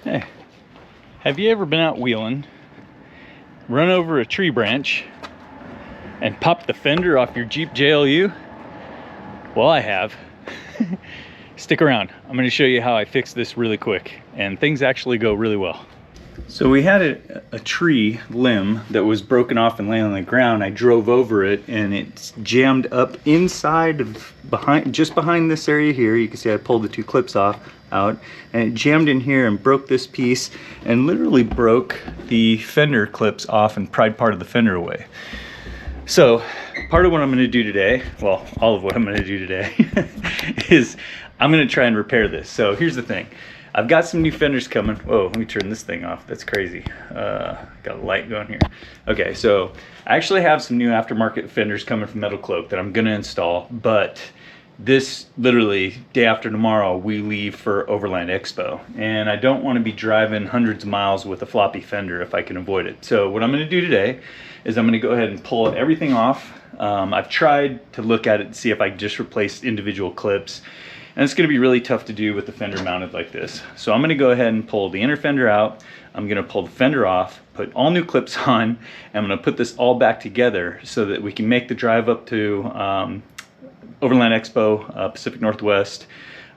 Hey, have you ever been out wheeling, run over a tree branch, and popped the fender off your Jeep JLU? Well, I have. Stick around. I'm going to show you how I fix this really quick, and things actually go really well. So we had a tree limb that was broken off and laying on the ground. I drove over it and it's jammed up inside of just behind this area here. You can see I pulled the two clips out, and it jammed in here and broke this piece and literally broke the fender clips off and pried part of the fender away. So part of what I'm going to do today, well, all of what I'm going to do today is I'm going to try and repair this. So here's the thing. I've got some new fenders coming. Whoa, let me turn this thing off. That's crazy. Got a light going here. Okay, so I actually have some new aftermarket fenders coming from Metal Cloak that I'm gonna install, but this literally day after tomorrow we leave for Overland Expo, and I don't want to be driving hundreds of miles with a floppy fender if I can avoid it. So what I'm going to do today is I'm going to go ahead and pull everything off. I've tried to look at it and see if I can just replace individual clips, and it's going to be really tough to do with the fender mounted like this. So I'm going to go ahead and pull the inner fender out. I'm going to pull the fender off, put all new clips on, and I'm going to put this all back together so that we can make the drive up to Overland Expo, Pacific Northwest,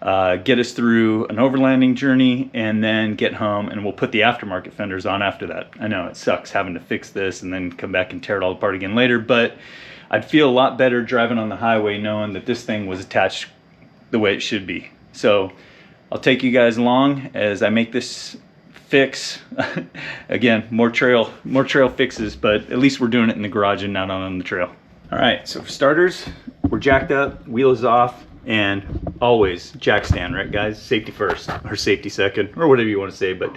get us through an overlanding journey, and then get home, and we'll put the aftermarket fenders on after that. I know it sucks having to fix this and then come back and tear it all apart again later, but I'd feel a lot better driving on the highway knowing that this thing was attached the way it should be. So I'll take you guys along as I make this fix. Again, more trail fixes, but at least we're doing it in the garage and not on the trail. All right, so for starters, we're jacked up, wheel is off, and always jack stand, right guys? Safety first, or safety second, or whatever you want to say, but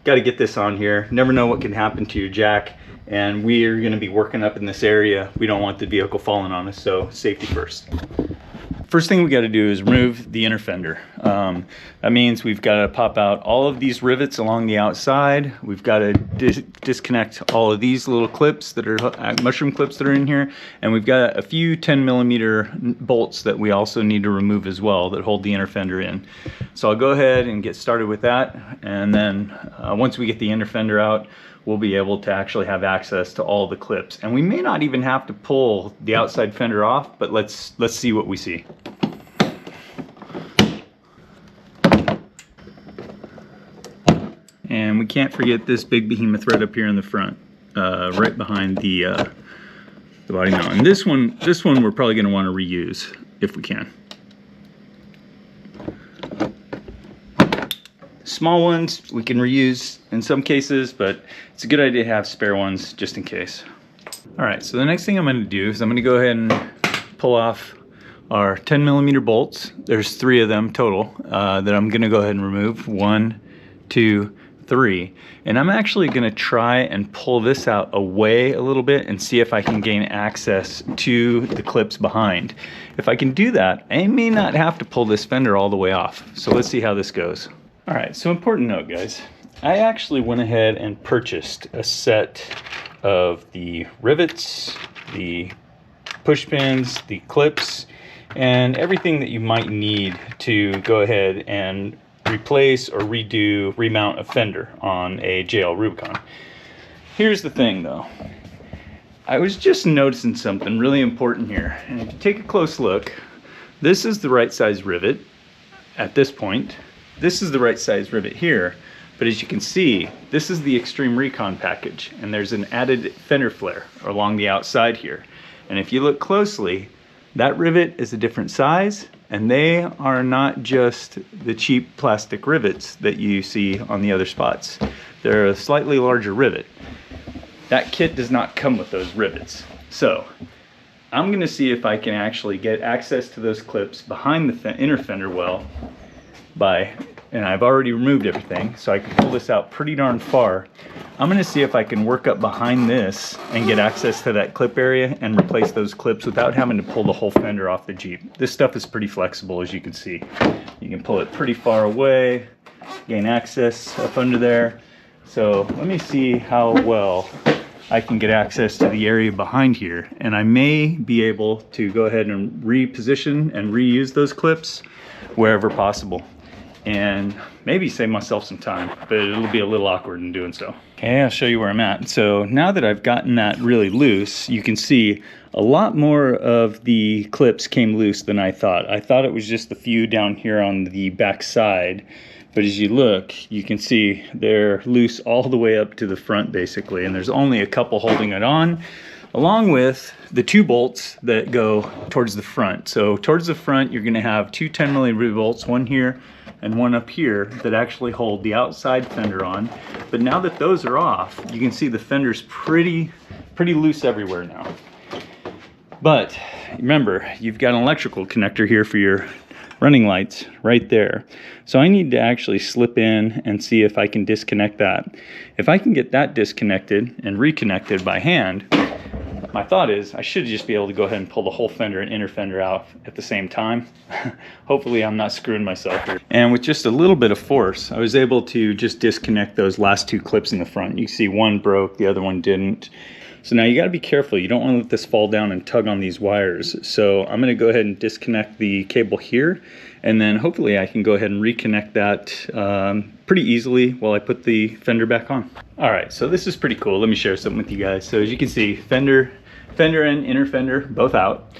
got to get this on here. Never know what can happen to your jack, and we are going to be working up in this area. We don't want the vehicle falling on us, so safety first. First thing we got to do is remove the inner fender. That means we've got to pop out all of these rivets along the outside. We've got to disconnect all of these little clips that are mushroom clips that are in here, and we've got a few 10mm bolts that we also need to remove as well that hold the inner fender in. So I'll go ahead and get started with that, and then once we get the inner fender out, we'll be able to actually have access to all the clips. And we may not even have to pull the outside fender off, but let's see what we see. And we can't forget this big behemoth right up here in the front, right behind the body mount. And this one we're probably going to want to reuse if we can. Small ones we can reuse in some cases, but it's a good idea to have spare ones just in case. All right, so the next thing I'm going to do is I'm going to go ahead and pull off our 10mm bolts. There's 3 of them total that I'm going to go ahead and remove. 1, 2, 3. And I'm actually going to try and pull this out away a little bit and see if I can gain access to the clips behind. If I can do that, I may not have to pull this fender all the way off. So let's see how this goes. All right, so important note, guys. I actually went ahead and purchased a set of the rivets, the push pins, the clips, and everything that you might need to go ahead and replace or remount a fender on a JL Rubicon. Here's the thing though. I was just noticing something really important here. And if you take a close look, this is the right size rivet at this point. This is the right size rivet here, but as you can see, this is the Extreme Recon package, and there's an added fender flare along the outside here. And if you look closely, that rivet is a different size, and they are not just the cheap plastic rivets that you see on the other spots. They're a slightly larger rivet. That kit does not come with those rivets. So I'm gonna see if I can actually get access to those clips behind the inner fender well and I've already removed everything, so I can pull this out pretty darn far. I'm gonna see if I can work up behind this and get access to that clip area and replace those clips without having to pull the whole fender off the Jeep. This stuff is pretty flexible, as you can see. You can pull it pretty far away, gain access up under there. So let me see how well I can get access to the area behind here, and I may be able to go ahead and reposition and reuse those clips wherever possible. and maybe save myself some time, but it'll be a little awkward in doing so. Okay, I'll show you where I'm at. So now that I've gotten that really loose, you can see a lot more of the clips came loose than I thought. I thought it was just the few down here on the back side, but as you look, you can see they're loose all the way up to the front basically, and there's only a couple holding it on, along with the 2 bolts that go towards the front. So towards the front, you're gonna have 2 10mm bolts, one here and one up here, that actually hold the outside fender on. But now that those are off, you can see the fender's pretty loose everywhere now. But remember, you've got an electrical connector here for your running lights right there. So I need to actually slip in and see if I can disconnect that. If I can get that disconnected and reconnected by hand, my thought is I should just be able to go ahead and pull the whole fender and inner fender out at the same time. Hopefully I'm not screwing myself here. And with just a little bit of force, I was able to just disconnect those last 2 clips in the front. You can see one broke, the other one didn't. So now you got to be careful. You don't want to let this fall down and tug on these wires. So I'm going to go ahead and disconnect the cable here, and then hopefully I can go ahead and reconnect that pretty easily while I put the fender back on. All right, so this is pretty cool. Let me share something with you guys. So as you can see, fender and inner fender both out.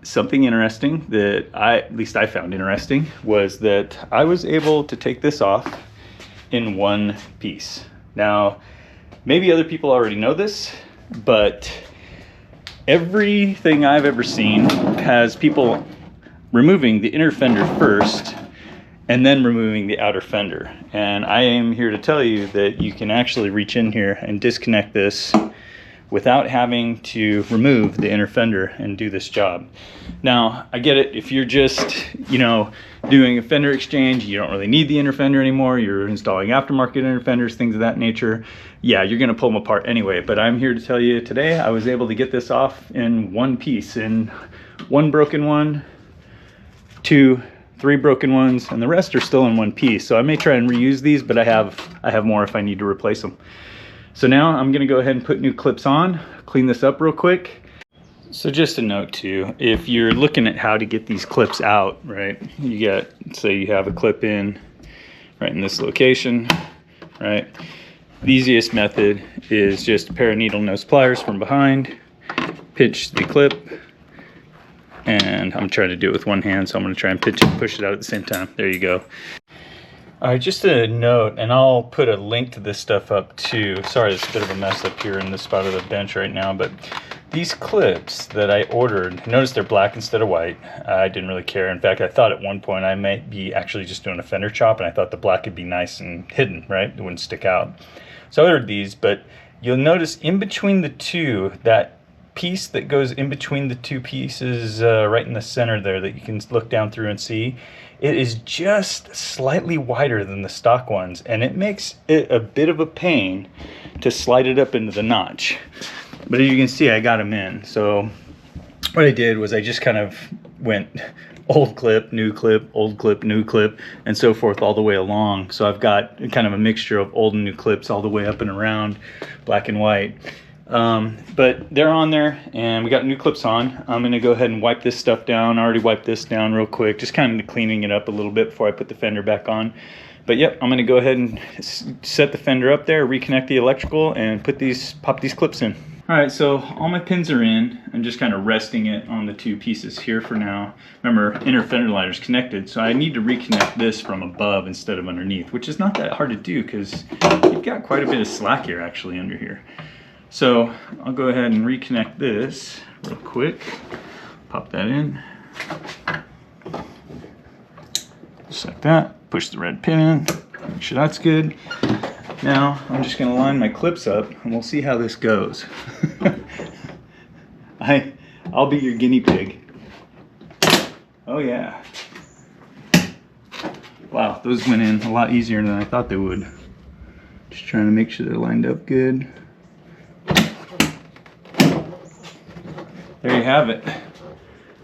Something interesting that at least I found interesting, was that I was able to take this off in one piece. Now, maybe other people already know this, but everything I've ever seen has people removing the inner fender first and then removing the outer fender. And I am here to tell you that you can actually reach in here and disconnect this without having to remove the inner fender and do this job. Now, I get it, if you're just, doing a fender exchange, you don't really need the inner fender anymore, you're installing aftermarket inner fenders, things of that nature, yeah, you're gonna pull them apart anyway. But I'm here to tell you today, I was able to get this off in one piece, in one broken one, 2, 3 broken ones, and the rest are still in one piece. So I may try and reuse these, but I have more if I need to replace them. So now I'm gonna go ahead and put new clips on, clean this up real quick. So just a note too, if you're looking at how to get these clips out, right? You get, say you have a clip in right in this location, right? The easiest method is just a pair of needle nose pliers from behind, pinch the clip, and I'm trying to do it with one hand, so I'm gonna try and pinch it and push it out at the same time. There you go. All right, just a note, and I'll put a link to this stuff up too. Sorry, it's a bit of a mess up here in this spot of the bench right now, but these clips that I ordered, notice they're black instead of white. I didn't really care. In fact, I thought at one point I might be actually just doing a fender chop, and I thought the black would be nice and hidden, right? It wouldn't stick out. So I ordered these, but you'll notice in between the two, that piece that goes in between the 2 pieces right in the center there that you can look down through and see, it is just slightly wider than the stock ones, and it makes it a bit of a pain to slide it up into the notch. But as you can see, I got them in. So what I did was I just kind of went old clip, new clip, old clip, new clip, and so forth all the way along. So I've got kind of a mixture of old and new clips all the way up and around, black and white. But they're on there, and we got new clips on. I'm going to go ahead and wipe this stuff down. I already wiped this down real quick, just kind of cleaning it up a little bit before I put the fender back on. But yep, I'm going to go ahead and set the fender up there, reconnect the electrical, and pop these clips in. All right, so all my pins are in. I'm just kind of resting it on the 2 pieces here for now. Remember, inner fender liner's connected, so I need to reconnect this from above instead of underneath, which is not that hard to do because you've got quite a bit of slack here actually under here. So I'll go ahead and reconnect this real quick. Pop that in. Just like that. Push the red pin in. Make sure that's good. Now I'm just gonna line my clips up and we'll see how this goes. I'll be your guinea pig. Oh yeah. Wow, those went in a lot easier than I thought they would. Just trying to make sure they're lined up good. There you have it.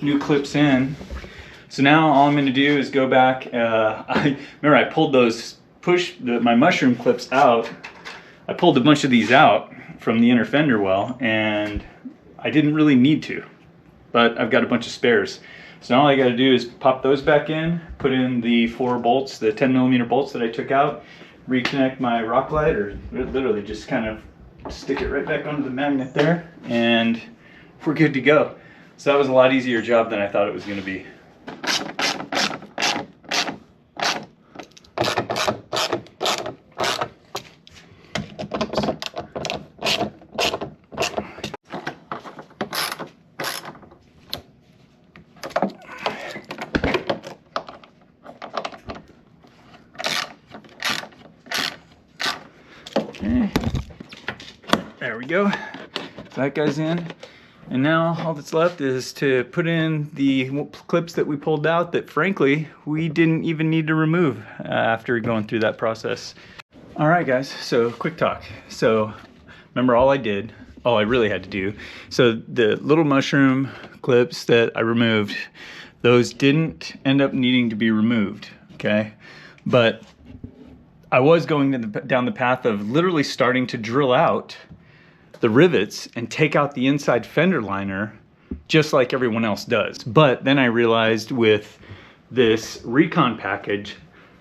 New clips in. So now all I'm going to do is go back. Remember I pulled my mushroom clips out. I pulled a bunch of these out from the inner fender well, and I didn't really need to, but I've got a bunch of spares. So now all I got to do is pop those back in, put in the 4 bolts, the 10mm bolts that I took out, reconnect my rock light, or literally just kind of stick it right back onto the magnet there, and we're good to go. So that was a lot easier job than I thought it was going to be. Okay. There we go. That guy's in. And now all that's left is to put in the clips that we pulled out that frankly we didn't even need to remove after going through that process. All right guys, so quick talk. So remember all I really had to do. So the little mushroom clips that I removed, those didn't end up needing to be removed, okay? But I was going down the path of literally starting to drill out the rivets and take out the inside fender liner just like everyone else does. But then I realized with this recon package,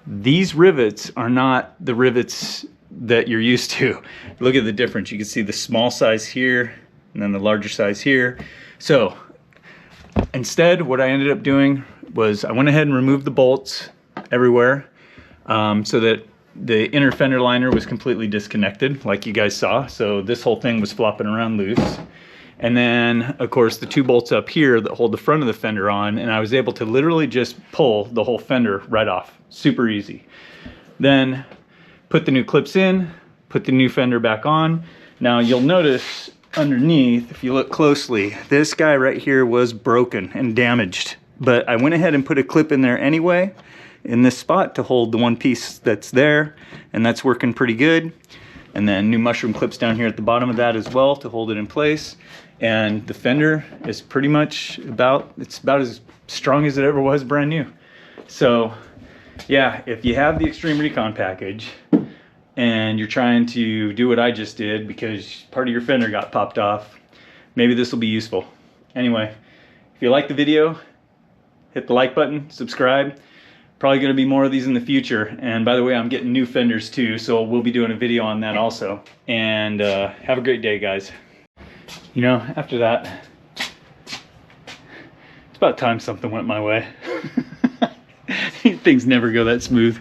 these rivets are not the rivets that you're used to. Look at the difference. You can see the small size here and then the larger size here. So instead, what I ended up doing was I went ahead and removed the bolts everywhere so that the inner fender liner was completely disconnected, like you guys saw. So this whole thing was flopping around loose. And then, of course, the 2 bolts up here that hold the front of the fender on, and I was able to literally just pull the whole fender right off. Super easy. Then put the new clips in, put the new fender back on. Now you'll notice underneath, if you look closely, this guy right here was broken and damaged. But I went ahead and put a clip in there anyway, in this spot to hold the one piece that's there, and that's working pretty good. And then new mushroom clips down here at the bottom of that as well to hold it in place. And the fender is pretty much about as strong as it ever was brand new. So yeah, if you have the Extreme Recon package and you're trying to do what I just did because part of your fender got popped off, maybe this will be useful. Anyway, if you like the video, hit the like button, subscribe. Probably going to be more of these in the future. And by the way, I'm getting new fenders too, so we'll be doing a video on that also. And have a great day, guys. You know, after that, it's about time something went my way. Things never go that smooth.